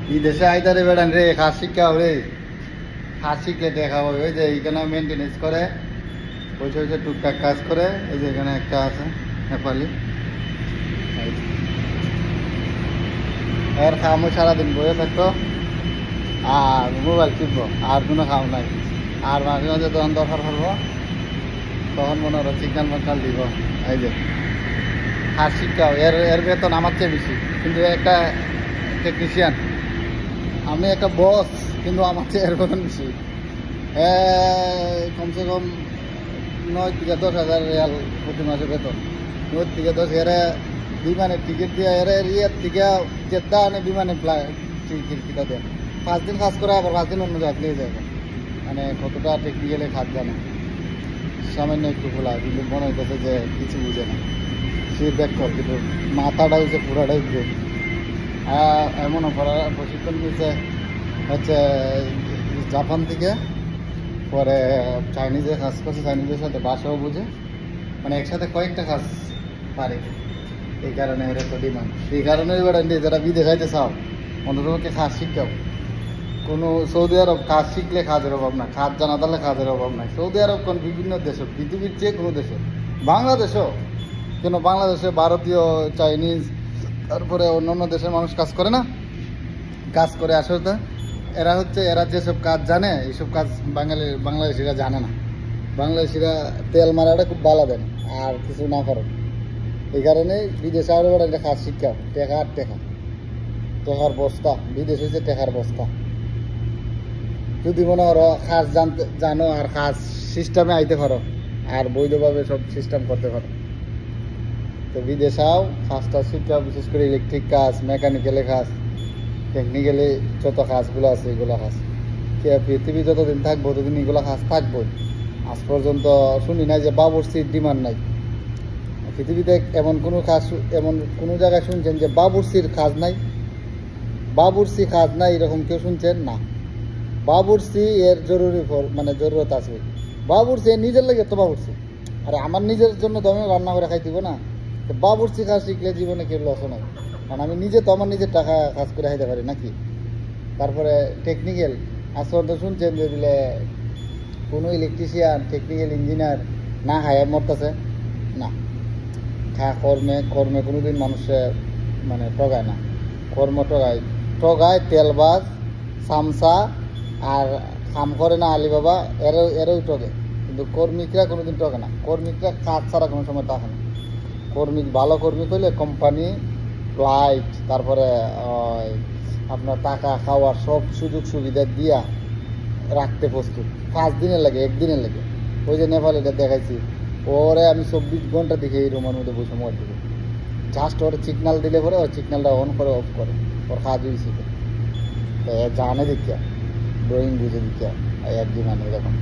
বিদেশে আইতারে বেড়ান রে খাস শিক্ষা হবে, খাস শিখে দেখা হবে। ওই যে এইখানে মেনটেনেন্স করে, বসে বসে টুকটাক কাজ করে। এই যে এখানে একটা আছে নেপালি, এর খামো সারাদিন বয়ে থাকতো আর মোবাইল টিপবো, আর কোনো খাম নাই। আর মাঝে মাঝে তখন দরকার করবো, তখন মনে হলো সিগন্যাল মাগনাল দিব। এই যে হার শিক্ষাও, এর এর বেতন আমার চেয়ে বেশি, কিন্তু একটা টেকনিশিয়ান। আমি একটা বস, কিন্তু আমার চেয়ে এর বেতন বেশি। কমসে কম 9 থেকে 10 হাজার রিয়াল প্রতি মাসে বেতন। 9 থেকে 10 এরা বিমানের টিকিট দিয়ে, এরা ইয়ের থেকে জেদ্দা আনে বিমানে টিকিটটা দেয়। 5 দিন কাজ করে, আবার 5 দিন অন্য জায়গায় নিয়ে যাবে। মানে কতটা টেকনিক্যালি কাজ জানে, সামান্য একটু খোলা, কিন্তু মনে হইতেছে যে কিছু বুঝে না। সে ব্যাক কর, কিন্তু মাথাটা হচ্ছে পুরাটাই ব্রেক। এমনও প্রশিক্ষণ দিয়েছে হচ্ছে জাপান থেকে, পরে চাইনিজে কাজ করছে, চাইনিজের সাথে ভাষাও বুঝে, মানে একসাথে কয়েকটা কাজ পারে। এই কারণে এর এত ডিমান্ড। এই কারণে এবার যারা বিদেশ যাইতে চাও, অন্ততপক্ষে কাজ শিখতেও। কোনো সৌদি আরব কাজ শিখলে কাজের অভাব না, কাজ জানা তাহলে কাজের অভাব নাই। সৌদি আরব কোন বিভিন্ন দেশে, পৃথিবীর যে কোনো দেশে, বাংলাদেশেও কেন, বাংলাদেশে ভারতীয়, চাইনিজ, তারপরে অন্যান্য দেশের মানুষ কাজ করে না, কাজ করে। আসলে এরা হচ্ছে, এরা যেসব কাজ জানে, এইসব কাজ বাংলাদেশিরা জানে না। বাংলাদেশিরা তেল মারাটা খুব ভালো দেন, আর কিছু না করে। এই কারণে বিদেশে আরও একটা কাজ শিক্ষা, টেকা আর টেকা, টেকার বস্তা। বিদেশ হচ্ছে টেকার বস্তা। যদি মনে করো কাজ জানো আর কাজ সিস্টেমে আইতে পারো, আর বৈধভাবে সব সিস্টেম করতে পারো, তো বিদেশাও কাজটা শিক্ষা। বিশেষ করে ইলেকট্রিক কাজ, মেকানিক্যালি কাজ, টেকনিক্যালি যত কাজগুলো আছে এগুলো কাজ। পৃথিবী যতদিন থাকবো ততদিন এগুলো কাজ থাকবোই। আজ পর্যন্ত শুনি না যে বাবুর্চির ডিমান্ড নাই। পৃথিবীতে এমন কোনো কাজ, এমন কোনো জায়গায় শুনছেন যে বাবুর্চির কাজ নাই? বাবুর্চি কাজ নাই এরকম কেউ শুনছেন না? বাবুর্চি এর জরুরি, মানে জরুরত আছে। বাবুর্চি নিজের লাগে তো বাবুর্চি, আরে আমার নিজের জন্য তো আমি রান্না করে খাই দিব না? তো বাবুর্চি কাজ শিখলে জীবনে কেউ লসও নাই, কারণ আমি নিজে তো আমার নিজের টাকা কাজ করে খাইতে পারি নাকি। তারপরে টেকনিক্যাল, আসলে তো শুনছেন যে দিলে কোনো ইলেকট্রিশিয়ান, টেকনিক্যাল ইঞ্জিনিয়ার না হায়ার মরতেছে না। কর্মে কর্মে কোনোদিন মানুষের মানে ঠগায় না। কর্ম ঠগায় তেলবাজ, সামসা, আর কাম করে না আলিবাবা, এরও ঠগে। কিন্তু কর্মিকরা কোনোদিন ঠকে না। কর্মিকরা কাজ ছাড়া কোনো সময় থাকে না। ভালো কর্মী হইলে কোম্পানি, ফ্লাইট, তারপরে আপনার টাকা, খাওয়ার সব সুযোগ সুবিধা দিয়া রাখতে প্রস্তুত। 5 দিনের লাগে, 1 দিনের লাগে। ওই যে নেপালিটা দেখাইছি, ওরে আমি 24 ঘন্টা দেখে এই রুমের মধ্যে বসে মর দিবে। জাস্ট ওর সিগনাল দিলে পরে ওর সিগনালটা অন করে অফ করে, ওর কাজ হয়েছিল। তো জানে দেখিয়া, ড্রয়িং বুঝে দেখিয়া, 1 দিন আনে এরকম।